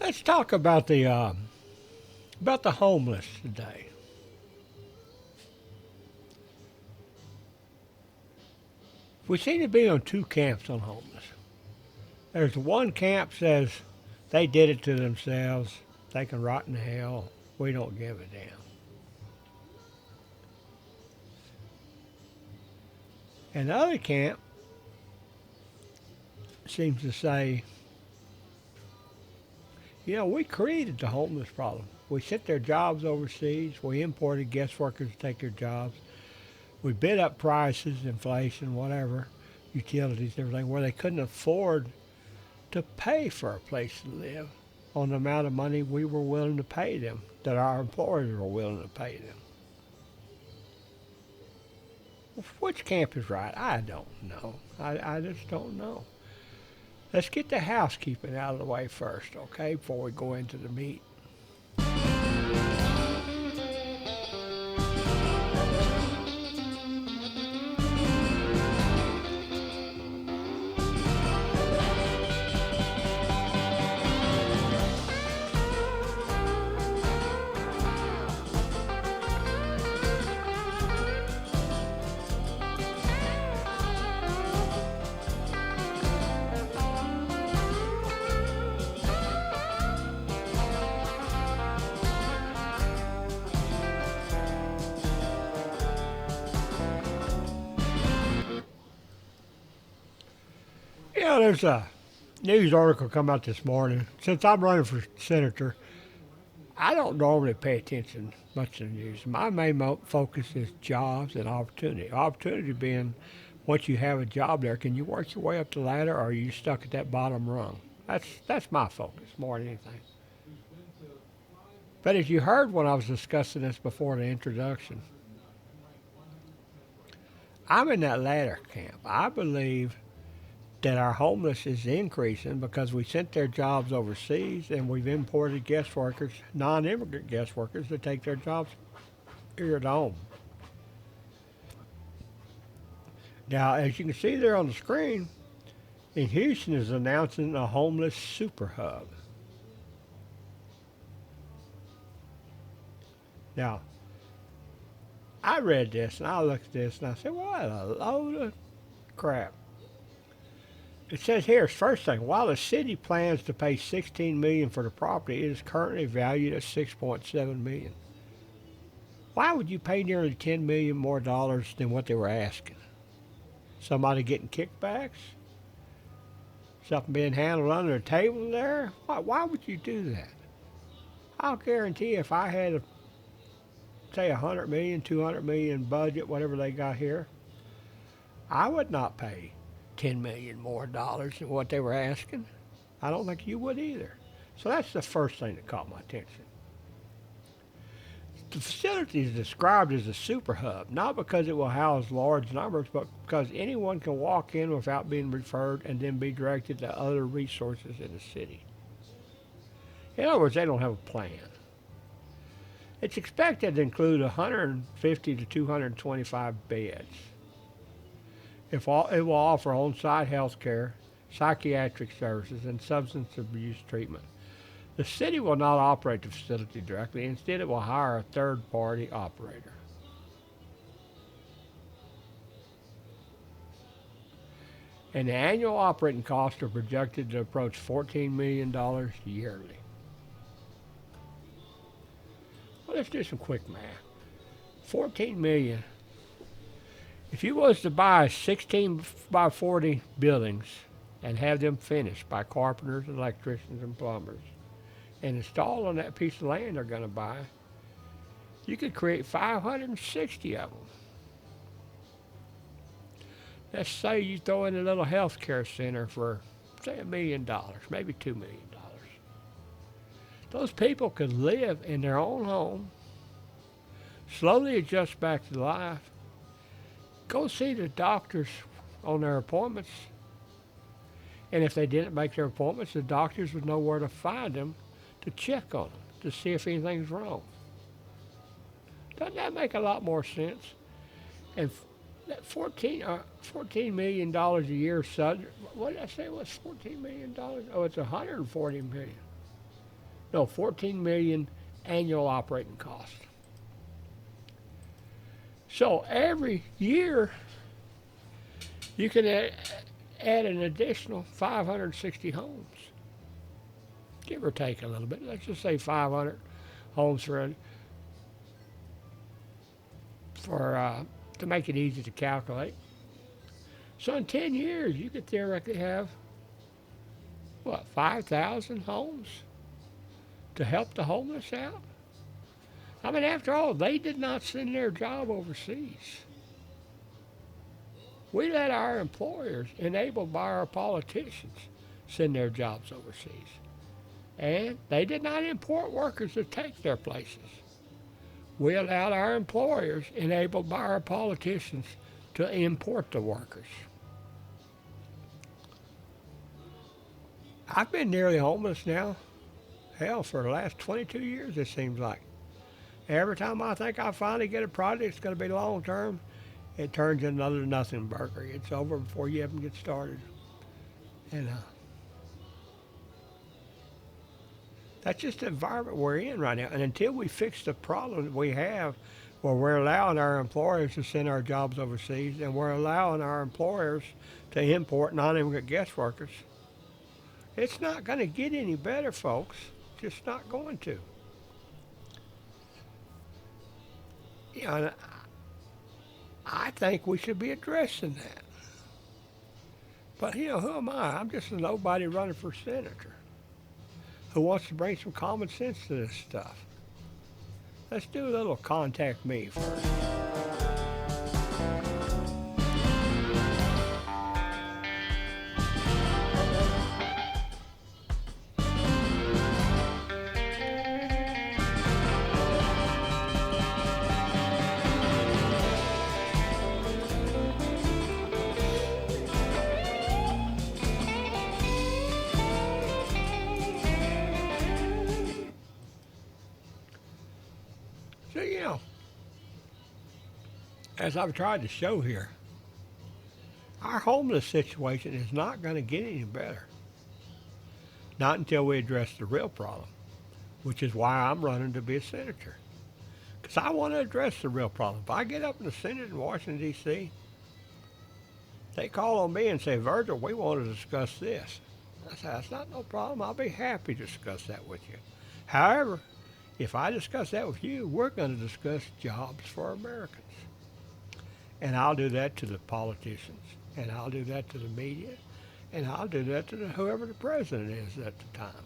Let's talk about the homeless today. We seem to be on two camps on homeless. There's one camp says they did it to themselves. They can rot in hell. We don't give a damn. And the other camp seems to say, we created the homeless problem. We sent their jobs overseas. We imported guest workers to take their jobs. We bid up prices, inflation, whatever, utilities, everything, where they couldn't afford to pay for a place to live on the amount of money we were willing to pay them, that our employers were willing to pay them. Which camp is right? I don't know. I just don't know. Let's get the housekeeping out of the way first, okay, before we go into the meat. There's a news article come out this morning. Since I'm running for senator, I don't normally pay attention much to the news. My main focus is jobs and opportunity. Opportunity being, once you have a job there, can you work your way up the ladder, or are you stuck at that bottom rung? That's my focus more than anything. But as you heard when I was discussing this before the introduction, I'm in that latter camp. I believe that our homeless is increasing because we sent their jobs overseas and we've imported guest workers, non-immigrant guest workers, to take their jobs here at home. Now, as you can see there on the screen, in Houston is announcing a homeless super hub. Now, I read this and I looked at this and I said, what a load of crap. It says here, first thing, while the city plans to pay $16 million for the property, it is currently valued at $6.7 million. Why would you pay nearly $10 million more dollars than what they were asking? Somebody getting kickbacks? Something being handled under the table there? Why would you do that? I'll guarantee if I had say $100 million, $200 million budget, whatever they got here, I would not pay $10 million more dollars than what they were asking. I don't think you would either. So that's the first thing that caught my attention. The facility is described as a super hub, not because it will house large numbers, but because anyone can walk in without being referred and then be directed to other resources in the city. In other words, they don't have a plan. It's expected to include 150 to 225 beds. It will offer on-site health care, psychiatric services, and substance abuse treatment. The city will not operate the facility directly. Instead, it will hire a third-party operator. And the annual operating costs are projected to approach $14 million yearly. Well, let's do some quick math. 14 million. If you was to buy 16 by 40 buildings and have them finished by carpenters, electricians, and plumbers, and install on that piece of land they're going to buy, you could create 560 of them. Let's say you throw in a little health care center for, say, $1 million, maybe $2 million. Those people could live in their own home, slowly adjust back to life, go see the doctors on their appointments, and if they didn't make their appointments, the doctors would know where to find them to check on them, to see if anything's wrong. Doesn't that make a lot more sense? And that $14 million a year, what did I say it was $14 million? Oh, it's $140 million. No, 14 million annual operating costs. So every year you can add an additional 560 homes, give or take a little bit. Let's just say 500 homes for to make it easy to calculate. So in 10 years, you could theoretically have what, 5,000 homes to help the homeless out. I mean, after all, they did not send their job overseas. We let our employers, enabled by our politicians, send their jobs overseas. And they did not import workers to take their places. We allowed our employers, enabled by our politicians, to import the workers. I've been nearly homeless now, hell, for the last 22 years, it seems like. Every time I think I finally get a project that's going to be long term, it turns into another nothing burger. It's over before you even get started. And that's just the environment we're in right now. And until we fix the problem that we have, where we're allowing our employers to send our jobs overseas, and we're allowing our employers to import non-immigrant guest workers, it's not going to get any better, folks. Just not going to. You know, I think we should be addressing that. But, you know, who am I? I'm just a nobody running for senator who wants to bring some common sense to this stuff. Let's do a little contact me first. So, you know, as I've tried to show here, our homeless situation is not going to get any better. Not until we address the real problem, which is why I'm running to be a senator. Because I want to address the real problem. If I get up in the Senate in Washington, D.C., they call on me and say, Virgil, we want to discuss this. I say, that's not no problem. I'll be happy to discuss that with you. However, if I discuss that with you, we're going to discuss jobs for Americans. And I'll do that to the politicians, and I'll do that to the media, and I'll do that to whoever the president is at the time.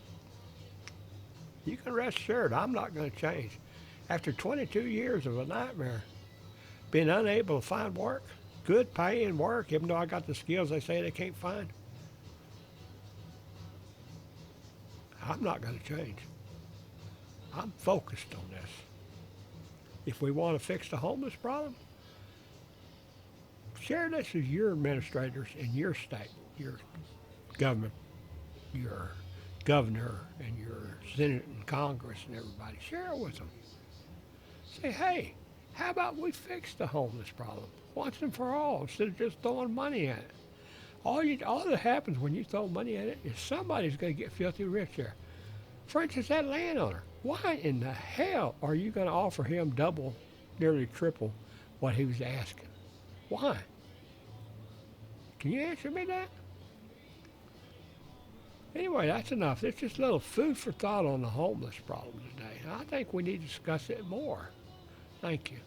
You can rest assured I'm not going to change. After 22 years of a nightmare, being unable to find work, good paying work, even though I got the skills they say they can't find, I'm not going to change. I'm focused on this. If we want to fix the homeless problem, share this with your administrators in your state, your government, your governor, and your Senate and Congress and everybody. Share it with them. Say, hey, how about we fix the homeless problem once and for all instead of just throwing money at it? All that happens when you throw money at it is somebody's going to get filthy rich there. For instance, that landowner. Why in the hell are you going to offer him double, nearly triple what he was asking? Why? Can you answer me that? Anyway, that's enough. It's just a little food for thought on the homeless problem today. I think we need to discuss it more. Thank you.